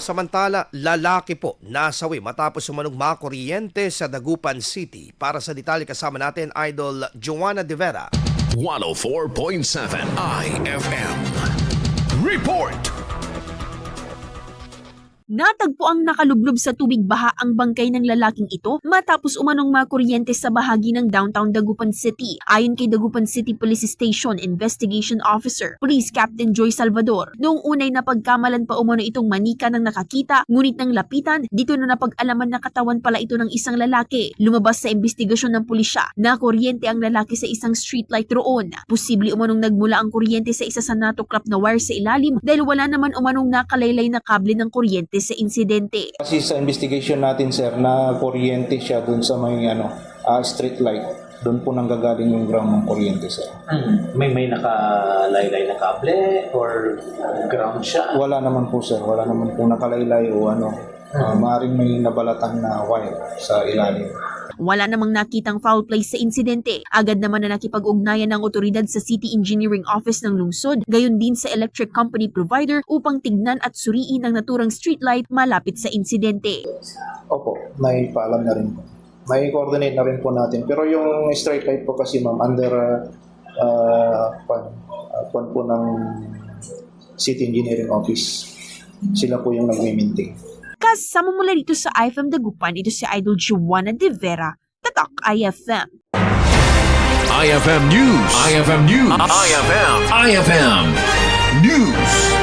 Samantala, lalaki po nasawi matapos sumanong makuryente sa Dagupan City. Para sa detalye kasama natin, Idol Joanna De Vera. 104.7 IFM. Report! Natagpo ang nakalublob sa tubig baha ang bangkay ng lalaking ito matapos umanong makuryente sa bahagi ng downtown Dagupan City. Ayon kay Dagupan City Police Station Investigation Officer, Police Captain Joy Salvador, noong unay napagkamalan pa umano itong manika ng nakakita, ngunit nang lapitan, dito na napag-alaman na katawan pala ito ng isang lalaki. Lumabas sa investigasyon ng pulisya na kuryente ang lalaki sa isang streetlight roon. Posible umanong nagmula ang kuryente sa isa sa natuklap na wire sa ilalim dahil wala naman umanong nakalaylay na kable ng kuryente sa insidente. Kasi sa investigation natin, sir, na kuryente siya dun sa may street light. Doon po nanggagaling yung ground ng kuryente, sir. May nakalaylay na kable or ground siya? Wala naman po, sir. Wala naman po nakalaylay o maaaring may nabalatan na wire sa ilalim. Wala namang nakitang foul play sa insidente. Agad naman na nakipag-ugnayan ng otoridad sa City Engineering Office ng lungsod, gayon din sa electric company provider upang tignan at suriin ang naturang streetlight malapit sa insidente. Opo, may paalam na rin po. May coordinate na rin po natin. Pero yung street light po kasi, ma'am, under pan po ng City Engineering Office. Sila po yung nag-maintain. Kasama mula dito sa IFM Dagupan, ito si Idol Joanna De Vera, Tatak IFM. IFM News. IFM News. IFM News.